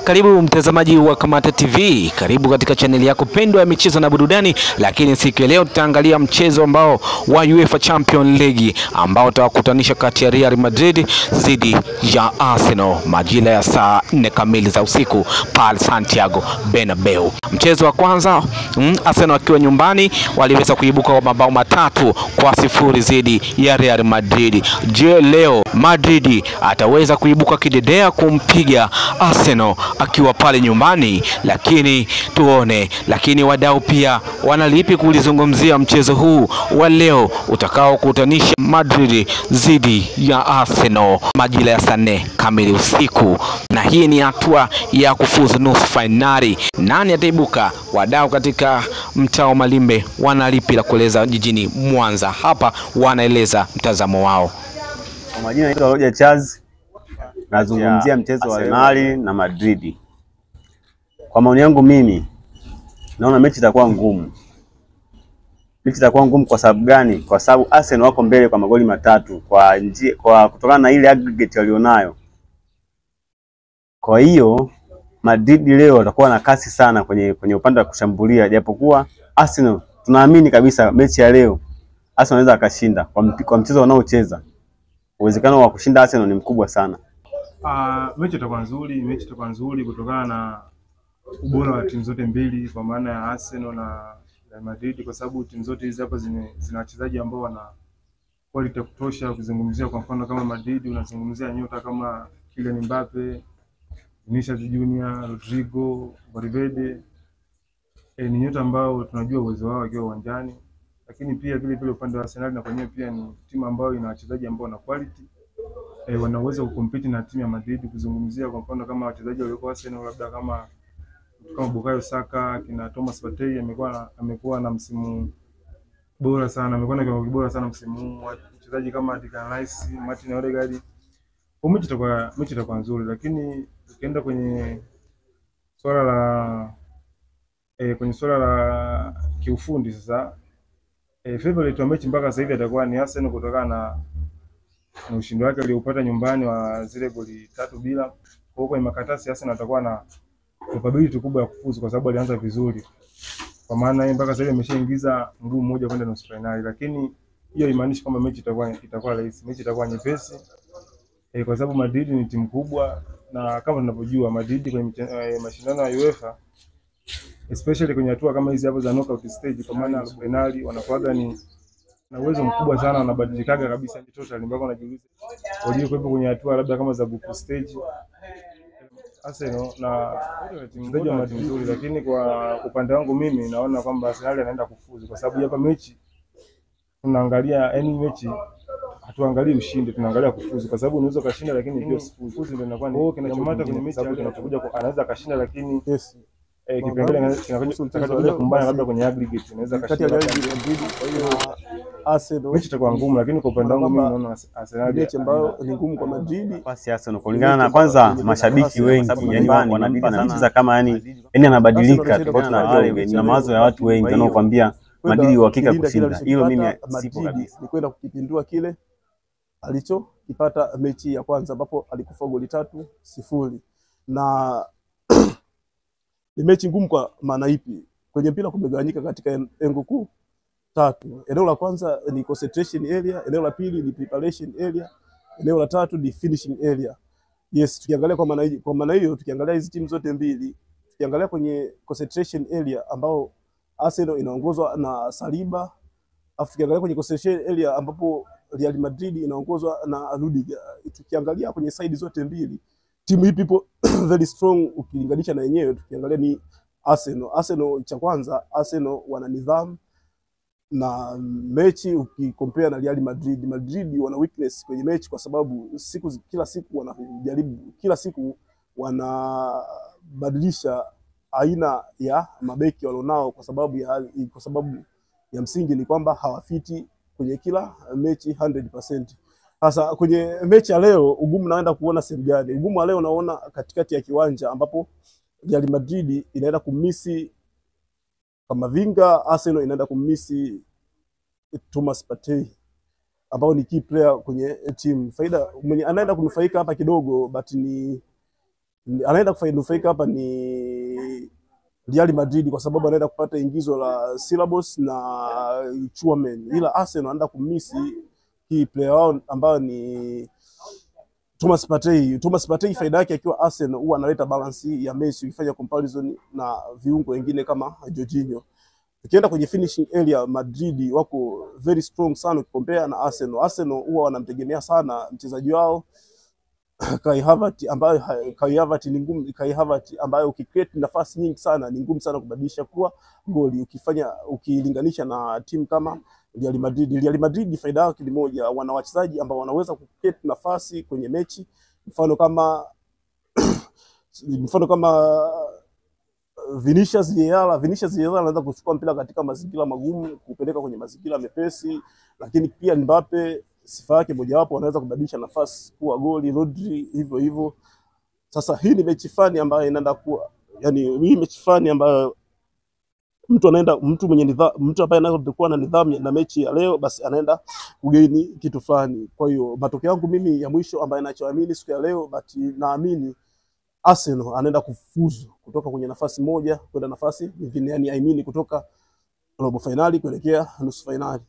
Karibu mtazamaji wa Kamata TV, karibu katika channel yako pendwa ya michezo na burudani. Lakini siku ya leo tutaangalia mchezo ambao wa UEFA Champions League ambao utawakutanisha kati ya Real Madrid dhidi ya Arsenal majira ya saa 4 kamili za usiku pale Santiago Bernabeu. Mchezo wa kwanza Arsenal wakiwa nyumbani waliweza kuibuka kwa mabao 3-0 dhidi ya Real Madrid. Je, leo Madrid ataweza kuibuka kidedea kumpiga Arsenal akiwa pale nyumbani? Lakini tuone, lakini wadau pia wanalipi kulizungumzia mchezo huu wa leo utakao kutanisha Madrid dhidi ya Arsenal majira ya saa 4 kamili usiku, na hii ni hatua ya kufuzu nusu finali. Nani ataibuka? Wadau katika mtaa Malimbe wanalipi la kueleza jijini Mwanza? Hapa wanaeleza mtazamo wao. Kwa majina naitwa Roger Charles, nazungumzia mchezo wa Arsenal na Madrid. Kwa maoni yangu mimi naona mechi itakuwa ngumu. Mechi itakuwa ngumu kwa sababu gani? Kwa sababu Arsenal wako mbele kwa magoli 3 kwa kutokana na ile aggregate walionayo. Kwa hiyo Madrid leo watakuwa na kasi sana kwenye upande wa kushambulia, japokuwa Arsenal tunaamini kabisa mechi ya leo Arsenal anaweza akashinda kwa mchezo wanaocheza. Uwezekano wa kushinda Arsenal ni mkubwa sana. Mechi itakuwa nzuri kutokana na ubora wa timu zote mbili, kwa maana ya Arsenal na Real Madrid, kwa sababu timu zote hizi hapa zina wachezaji ambao wana quality ya kutosha. Kuzungumzia kwa mfano kama Madrid unazungumzia nyota kama Kylian Mbappe, Vinicius Junior, Rodrigo, Valverde. Ni nyota ambao tunajua uwezo wao wakiwa uwanjani. Lakini pia vile upande wa Arsenal na kwenyewe pia ni timu ambayo ina wachezaji ambao wana quality, wana uwezo wa kucompete na timu ya Madrid. Kuzungumzia kwa mfano kama wachezaji walioko Arsenal, labda kama Bukayo Saka, kina Thomas Partey amekuwa na msimu bora sana, amekuwa na kiwango bora sana msimu huu. Wachezaji kama Declan Rice, Martin Odegaard. Mechi itakuwa nzuri, lakini ukienda kwenye swala la kiufundi sasa, favorite wa mechi mpaka sasa hivi atakuwa ni Arsenal kutokana na ushindi wake aliopata nyumbani wa zile goli 3-0. Kwa hiyo kwenye makatasi Arsenal atakuwa na probability kubwa ya kufuzu kwa sababu alianza vizuri. Kwa maana yeye mpaka sasa hivi ameshaingiza mguu mmoja kwenda nusu finali, lakini hiyo haimaanishi kwamba mechi itakuwa rahisi. Mechi itakuwa nyepesi kwa sababu Madrid ni timu kubwa, na kama tunavyojua Madrid kwenye mashindano ya UEFA, especially kwenye hatua kama hizi hapo za knockout stage, kwa maana finali, wanakuaga ni na uwezo mkubwa sana, wanabadilikaga kabisa total, mpaka wanajiuliza wajue kuwepo kwenye hatua labda kama za group stage. Arsenal na timu moja nzuri, lakini kwa upande wangu mimi naona kwamba Arsenal anaenda kufuzu, kwa sababu hapa mechi tunaangalia mechi hatuangalii ushindi, tunaangalia kufuzu, kwa sababu unaweza kushinda lakini pia kufuzu ndio inakuwa ni kinachomata kwenye mechi, sababu tunakuja anaweza kashinda, lakini kipengele kinakuja kumbana labda kwenye aggregate inaweza kashinda. Kwa hiyo Arsenal mechi itakuwa ngumu, lakini kwa upande wangu mimi naona Arsenal mechi ambayo ni ngumu kwa Madrid. Pasi Arsenal kulingana na kwanza mashabiki wengi, yani wanabidi anacheza kama yani anabadilika tofauti na wale, na mawazo ya watu wengi wanaokuambia Madrid uhakika kushinda. Hilo mimi sipo kabisa. Ni kwenda kukipindua kile alichokipata mechi ya kwanza ambapo alikufa goli 3-0, na ni mechi ngumu kwa maana ipi? Kwenye mpira kumegawanyika katika engo kuu 3. Eneo la kwanza ni concentration area, eneo la pili ni preparation area, eneo la tatu ni finishing area. Yes, tukiangalia kwa maana hiyo tukiangalia hizi timu zote mbili, tukiangalia kwenye concentration area ambao Arsenal inaongozwa na Saliba, afu tukiangalia kwenye concentration area ambapo Real Madrid inaongozwa na Rudiger. Tukiangalia kwenye side zote mbili, timu hii ipo very strong ukilinganisha na yenyewe. Tukiangalia ni Arsenal cha kwanza, Arsenal wana nidhamu na mechi ukicompare na Real Madrid. Madrid wana weakness kwenye mechi kwa sababu kila siku wanajaribu, kila siku wanabadilisha aina ya mabeki walionao, kwa sababu ya msingi ni kwamba hawafiti kwenye kila mechi 100%. Sasa kwenye mechi ya leo ugumu naenda kuona sehemu gani? Ugumu wa leo naona katikati ya kiwanja ambapo Real Madrid inaenda kumisi Kamavinga, Arsenal inaenda kumisi Thomas Partey ambao ni key player kwenye team. Faida mwenye anaenda kunufaika hapa kidogo but ni anaenda kufaidika hapa ni Real Madrid kwa sababu anaenda kupata ingizo la Ceballos na Tchouameni, ila Arsenal anaenda kumisi hii player wao ambayo ni Thomas Partey. Thomas Partey faida yake akiwa Arsenal huwa analeta balance ya mechi ukifanya comparison na viungo wengine kama Jorginho. Tukienda kwenye finishing area, Madrid wako very strong sana kukompea na Arsenal. Arsenal huwa wanamtegemea sana mchezaji wao Kai Havertz ambayo ukicreate nafasi nyingi sana ni ngumu sana kubadilisha kuwa goli ukilinganisha na timu kama Real Madrid. Real Madrid faida yake ni moja, wana wachezaji ambao wanaweza kucreate nafasi kwenye mechi, mfano kama Vinicius Junior anaweza kuchukua mpira katika mazingira magumu kupeleka kwenye mazingira mepesi, lakini pia Mbappe sifa yake mojawapo anaweza kubadilisha nafasi kuwa goli, Rodri hivyo hivyo. Sasa hii ni mechi fani ambayo inaenda kuwa, yani hii mechi fani ambayo mtu mwenye nidhamu, mtu ambaye anaenda kuwa na nidhamu na mechi ya leo basi anaenda kugaini kitu fulani. Kwa hiyo matokeo yangu mimi ya mwisho ambaye ninachoamini siku ya leo, but naamini Arsenal anaenda kufuzu kutoka kwenye nafasi moja kwenda nafasi nyingine, yani kutoka robo finali kuelekea nusu finali.